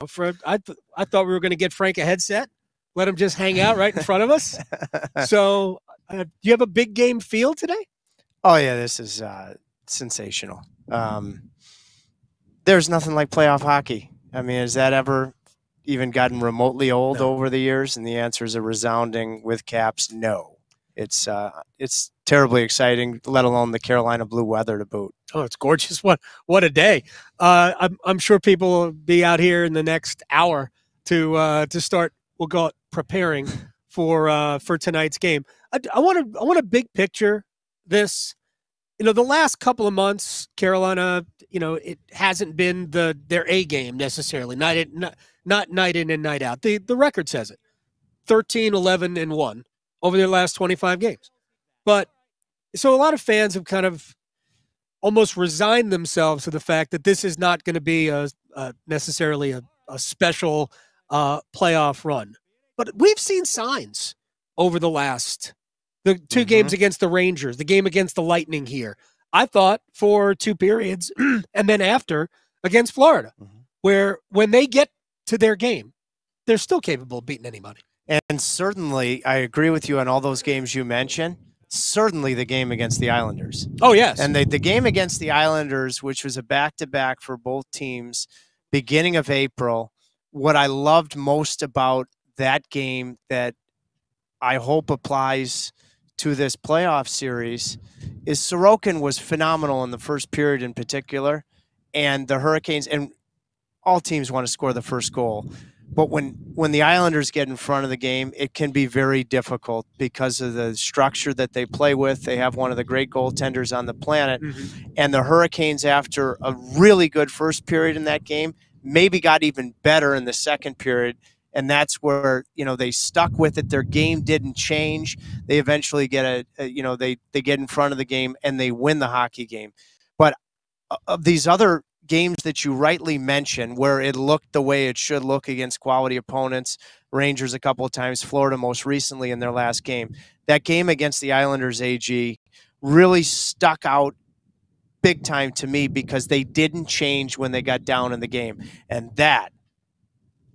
I thought we were going to get Frank a headset, let him just hang out right in front of us. So, do you have a big game feel today? Oh yeah, this is sensational. There's nothing like playoff hockey. I mean, has that ever even gotten remotely old over the years? And the answer is a resounding with caps no. It's terribly exciting, let alone the Carolina blue weather to boot. Oh, it's gorgeous! What a day! I'm sure people will be out here in the next hour to start. We'll go preparing for tonight's game. I want to big picture this. The last couple of months, Carolina, it hasn't been their A game necessarily. Not night in and night out. The record says it. 13, 11, and 1 over their last 25 games. But so a lot of fans have kind of almost resigned themselves to the fact that this is not going to be necessarily a special playoff run. But we've seen signs over the two games against the Rangers, the game against the Lightning here. I thought for 2 periods and then after against Florida, where when they get to their game, they're still capable of beating anybody. And certainly, I agree with you on all those games you mentioned. Certainly the game against the Islanders. Oh, yes. And the game against the Islanders, which was a back-to-back for both teams, beginning of April, what I loved most about that game that I hope applies to this playoff series is Sorokin was phenomenal in the first period in particular, and the Hurricanes, and all teams want to score the first goal. But when the Islanders get in front of the game, it can be very difficult because of the structure that they play with. They have one of the great goaltenders on the planet. And the Hurricanes, after a really good first period in that game, maybe got even better in the second period. And that's where, they stuck with it. Their game didn't change. They eventually get they get in front of the game and they win the hockey game. But of these other games that you rightly mentioned, where it looked the way it should look against quality opponents, Rangers a couple of times, Florida most recently in their last game, that game against the Islanders AG really stuck out big time to me because they didn't change when they got down in the game. And that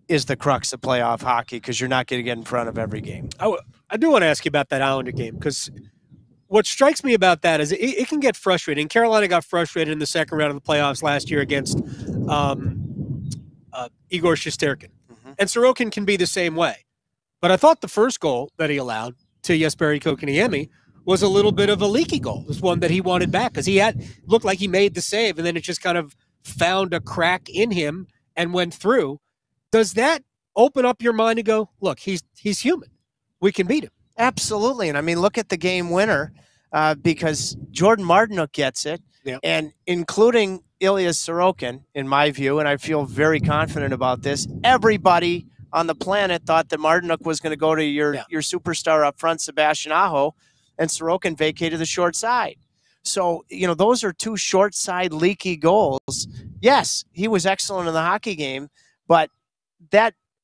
is the crux of playoff hockey because you're not going to get in front of every game. I do want to ask you about that Islander game because what strikes me about that is it can get frustrating. Carolina got frustrated in the second round of the playoffs last year against Igor Shesterkin. And Sorokin can be the same way. But I thought the first goal that he allowed to Jesperi Kotkaniemi was a little bit of a leaky goal. It was one that he wanted back because looked like he made the save, and then it just kind of found a crack in him and went through. Does that open up your mind to go, look, he's human. We can beat him. Absolutely. And I mean, look at the game winner because Jordan Martinook gets it, and including Ilya Sorokin, in my view, and I feel very confident about this, everybody on the planet thought that Martinook was going to go to your superstar up front, Sebastian Aho, and Sorokin vacated the short side. So, those are 2 short side leaky goals. Yes, he was excellent in the hockey game, but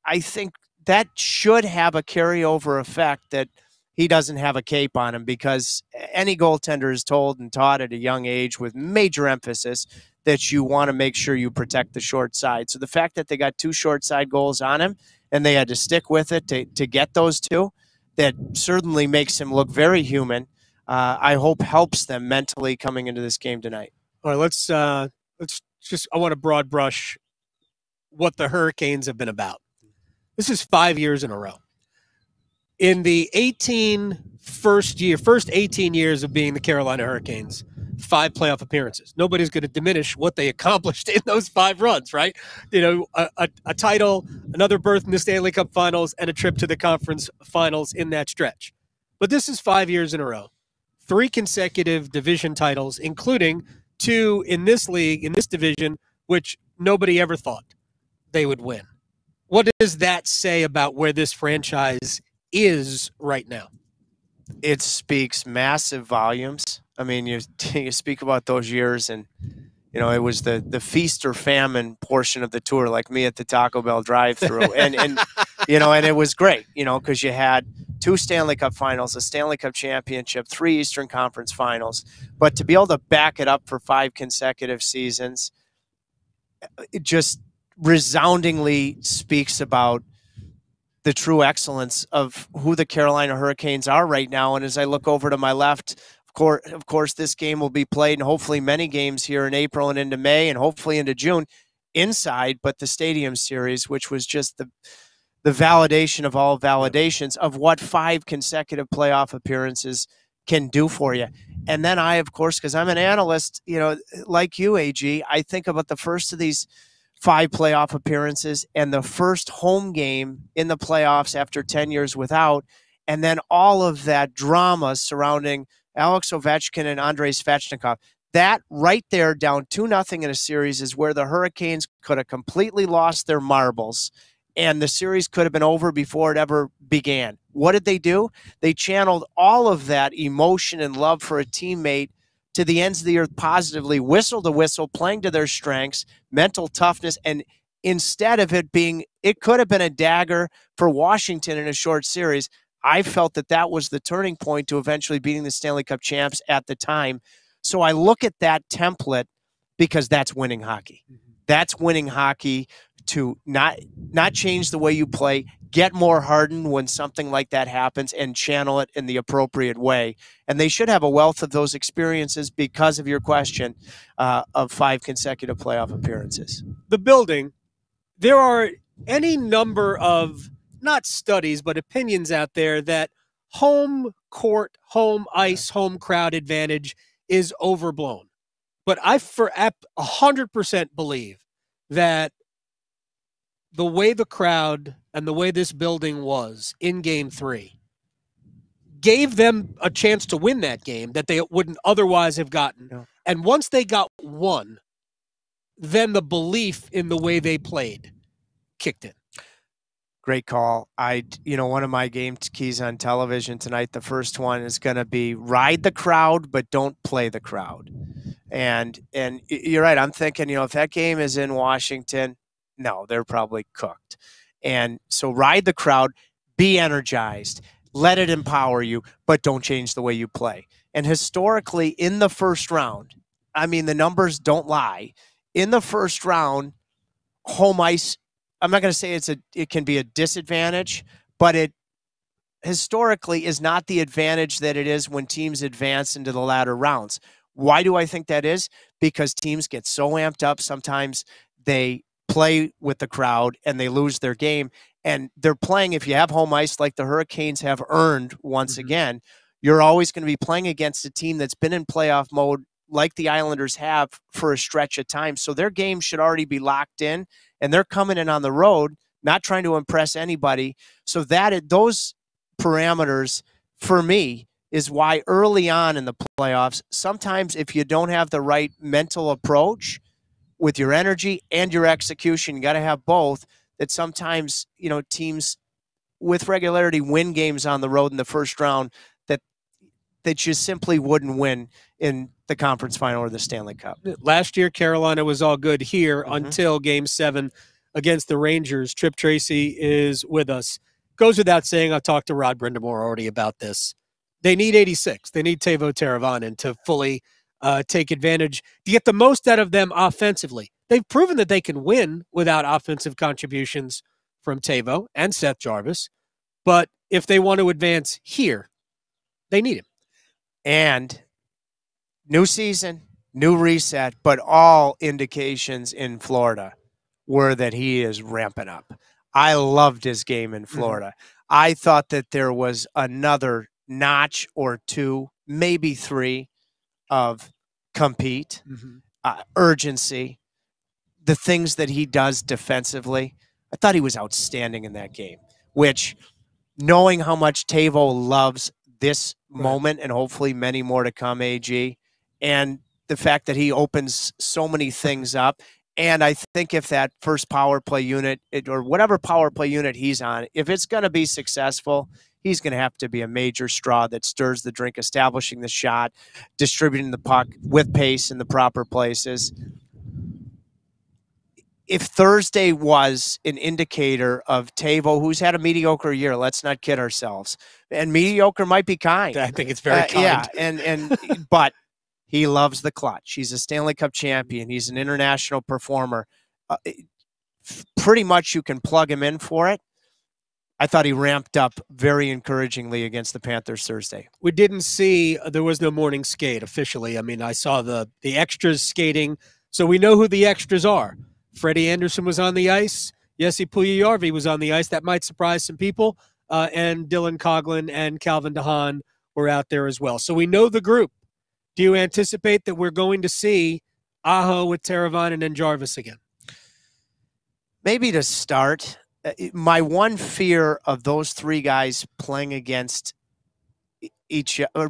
I think that should have a carryover effect that he doesn't have a cape on him because any goaltender is told and taught at a young age with major emphasis that you want to make sure you protect the short side. So the fact that they got 2 short side goals on him and they had to stick with it to get those 2, that certainly makes him look very human. I hope helps them mentally coming into this game tonight. All right, let's just, I want to broad brush what the Hurricanes have been about. This is 5 years in a row. In the first 18 years of being the Carolina Hurricanes, 5 playoff appearances. Nobody's going to diminish what they accomplished in those 5 runs, right? A title, another berth in the Stanley Cup Finals, and a trip to the conference finals in that stretch. But this is 5 years in a row. 3 consecutive division titles, including 2 in this league, in this division, which nobody ever thought they would win. What does that say about where this franchise is right now? It speaks massive volumes. I mean, you speak about those years, and it was the feast or famine portion of the tour, like me at the Taco Bell drive-thru, and and it was great, because you had 2 Stanley Cup Finals, a Stanley Cup championship, 3 Eastern Conference Finals, but to be able to back it up for 5 consecutive seasons, it just resoundingly speaks about the true excellence of who the Carolina Hurricanes are right now. And as I look over to my left, of course, this game will be played, and hopefully many games here in April and into May, and hopefully into June inside, but the Stadium Series, which was just the validation of all validations of what 5 consecutive playoff appearances can do for you. And then I, of course, because I'm an analyst, like you, AG, I think about the first of these 5 playoff appearances and the first home game in the playoffs after 10 years without, and then all of that drama surrounding Alex Ovechkin and Andrei Svechnikov. That right there, down 2-0 in a series, is where the Hurricanes could have completely lost their marbles, and the series could have been over before it ever began. What did they do? They channeled all of that emotion and love for a teammate to the ends of the earth positively, whistle to whistle, playing to their strengths, mental toughness, and instead of it could have been a dagger for Washington in a short series. I felt that was the turning point to eventually beating the Stanley Cup champs at the time. So I look at that template because that's winning hockey. That's winning hockey, to not change the way you play, get more hardened when something like that happens, and channel it in the appropriate way. And they should have a wealth of those experiences because of your question of 5 consecutive playoff appearances. The building, there are any number of, not studies, but opinions out there that home court, home ice, home crowd advantage is overblown. But I 100% believe that the way the crowd and the way this building was in Game 3 gave them a chance to win that game that they wouldn't otherwise have gotten. No. And once they got one, then the belief in the way they played kicked in. Great call. One of my game keys on television tonight, the first one is going to be ride the crowd, but don't play the crowd. And you're right. I'm thinking, if that game is in Washington, no, they're probably cooked. And so ride the crowd, be energized, let it empower you, but don't change the way you play. And historically, in the first round, the numbers don't lie. In the first round, home ice, I'm not going to say it can be a disadvantage, but it historically is not the advantage that it is when teams advance into the latter rounds. Why do I think that is? Because teams get so amped up. Sometimes they play with the crowd and they lose their game. And they're playing, if you have home ice like the Hurricanes have earned once again, you're always going to be playing against a team that's been in playoff mode like the Islanders have for a stretch of time. So their game should already be locked in, and they're coming in on the road, not trying to impress anybody. So those parameters, for me, is why early on in the playoffs, sometimes if you don't have the right mental approach with your energy and your execution, you got to have both, that sometimes, teams with regularity win games on the road in the first round that you simply wouldn't win in the conference final or the Stanley Cup. Last year, Carolina was all good here until Game 7 against the Rangers. Tripp Tracy is with us. Goes without saying, I've talked to Rod Brindamore already about this. They need 86. They need Teuvo Teravainen to fully take advantage, to get the most out of them offensively. They've proven that they can win without offensive contributions from Teuvo and Seth Jarvis. But if they want to advance here, they need him. And new season, new reset, but all indications in Florida were that he is ramping up. I loved his game in Florida. I thought that there was another notch or two, maybe 3, of compete, urgency, the things that he does defensively. I thought he was outstanding in that game, which, knowing how much Teuvo loves this moment and hopefully many more to come, AG, and the fact that he opens so many things up. And I think if that first power play unit, or whatever power play unit he's on, if it's going to be successful, he's going to have to be a major straw that stirs the drink, establishing the shot, distributing the puck with pace in the proper places. If Thursday was an indicator of Teuvo, who's had a mediocre year, let's not kid ourselves, and mediocre might be kind. I think it's very kind. Yeah, but he loves the clutch. He's a Stanley Cup champion. He's an international performer. pretty much you can plug him in for it. I thought he ramped up very encouragingly against the Panthers Thursday. We didn't see, there was no morning skate officially. I mean, I saw the extras skating, so we know who the extras are. Freddie Anderson was on the ice. Jesse Puljujarvi was on the ice. That might surprise some people. And Dylan Coughlin and Calvin DeHaan were out there as well. So we know the group. Do you anticipate that we're going to see Aho with Teravainen and Jarvis again? Maybe to start. My one fear of those three guys playing against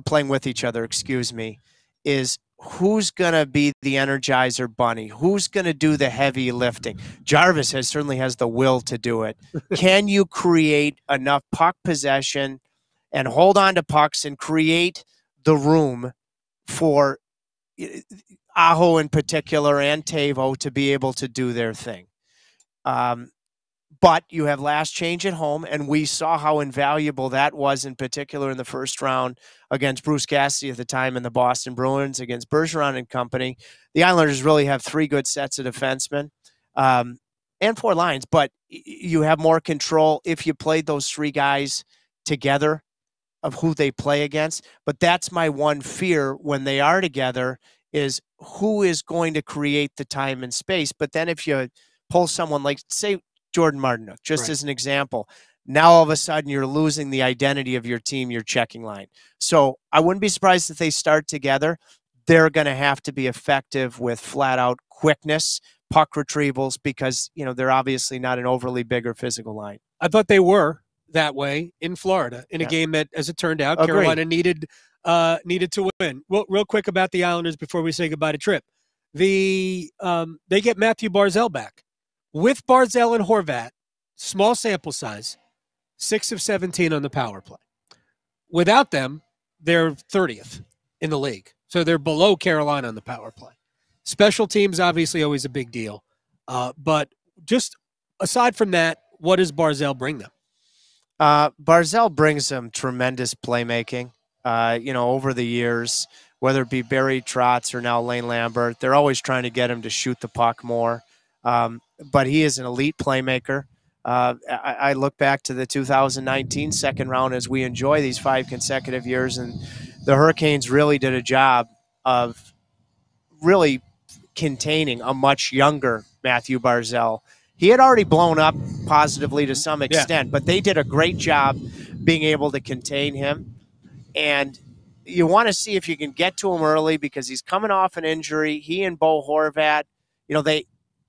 playing with each other, excuse me, is who's going to be the Energizer Bunny? Who's going to do the heavy lifting? Jarvis certainly has the will to do it. Can you create enough puck possession and hold on to pucks and create the room for Aho in particular and Teuvo to be able to do their thing? But you have last change at home, and we saw how invaluable that was, in particular in the first round against Bruce Cassidy at the time in the Boston Bruins against Bergeron and company. The Islanders really have three good sets of defensemen and four lines, but you have more control if you played those three guys together of who they play against. But that's my one fear when they are together is who is going to create the time and space. But then if you pull someone like, say, Jordan Martinook, just as an example. Now all of a sudden you're losing the identity of your team, your checking line. So I wouldn't be surprised if they start together. They're going to have to be effective with flat out quickness, puck retrievals, because they're obviously not an overly big or physical line. I thought they were that way in Florida in a game that, as it turned out, Carolina needed to win. Real quick about the Islanders before we say goodbye to Tripp. They get Matthew Barzal back. With Barzal and Horvat, small sample size, 6 of 17 on the power play. Without them, they're 30th in the league. So they're below Carolina on the power play. Special teams, obviously, always a big deal. But just aside from that, what does Barzal bring them? Barzal brings them tremendous playmaking. Over the years, whether it be Barry Trotz or now Lane Lambert, they're always trying to get him to shoot the puck more. But he is an elite playmaker. I look back to the 2019 second round as we enjoy these 5 consecutive years, and the Hurricanes really did a job of really containing a much younger Matthew Barzal. He had already blown up positively to some extent, but they did a great job being able to contain him. And you want to see if you can get to him early because he's coming off an injury. He and Bo Horvat,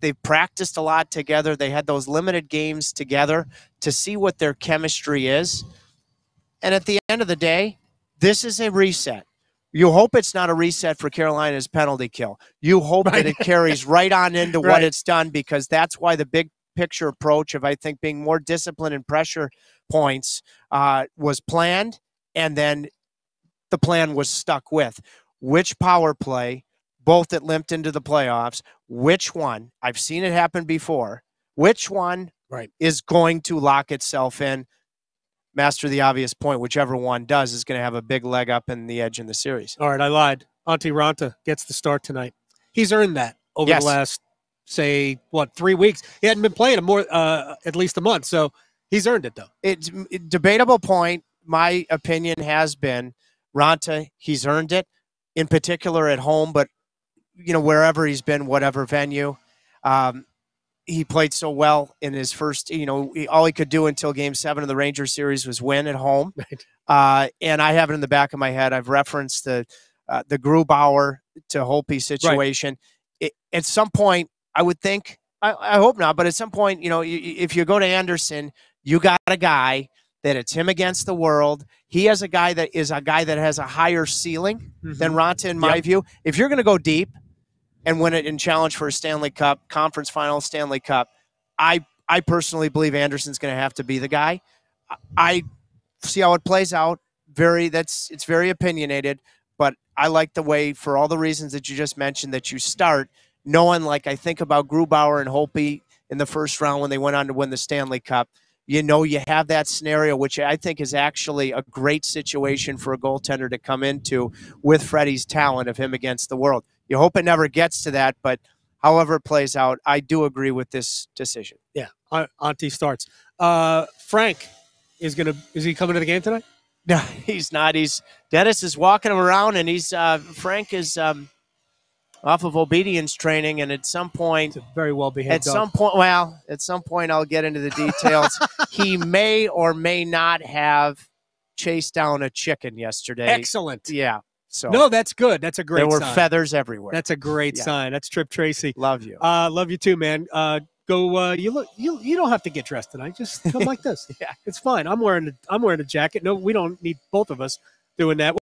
they've practiced a lot together. They had those limited games together to see what their chemistry is. And at the end of the day, this is a reset. You hope it's not a reset for Carolina's penalty kill. You hope that it carries right on into what it's done, because that's why the big picture approach of, I think, being more disciplined and pressure points was planned, and then the plan was stuck with. Which power play, both that limped into the playoffs, which one, I've seen it happen before, which one is going to lock itself in? Master the obvious point, whichever one does is going to have a big leg up in the edge in the series. All right, I lied. Antti Ranta gets the start tonight. He's earned that over the last, 3 weeks. He hadn't been playing more, at least a month, so he's earned it, though. It's a debatable point. My opinion has been Ranta, he's earned it, in particular at home, but wherever he's been, whatever venue. He played so well in his first, all he could do until Game 7 of the Rangers series was win at home. And I have it in the back of my head. I've referenced the Grubauer to Holtby situation. At some point, I would think, I hope not, but at some point, if you go to Anderson, you got a guy that it's him against the world. He has a guy that has a higher ceiling than Ranta, in my view. If you're going to go deep and win it and challenge for a Stanley Cup, conference final Stanley Cup, I personally believe Anderson's going to have to be the guy. I see how it plays out. It's very opinionated, but I like the way, for all the reasons that you just mentioned, that you start knowing, like I think about Grubauer and Holtby in the first round when they went on to win the Stanley Cup. You have that scenario, which I think is actually a great situation for a goaltender to come into with Freddie's talent of him against the world. You hope it never gets to that, but however it plays out, I do agree with this decision. Yeah, Auntie starts. Frank is he coming to the game tonight? No, he's not. Dennis is walking him around, and Frank is off of obedience training, and at some point, it's a very well behaved. At some point, I'll get into the details. He may or may not have chased down a chicken yesterday. Excellent. Yeah. So no, that's good. That's a great. There were sign. feathers everywhere. That's a great sign. That's Tripp Tracy. Love you. Love you too, man. Go. You don't have to get dressed tonight. Just come like this. Yeah, it's fine. I'm wearing a jacket. No, we don't need both of us doing that.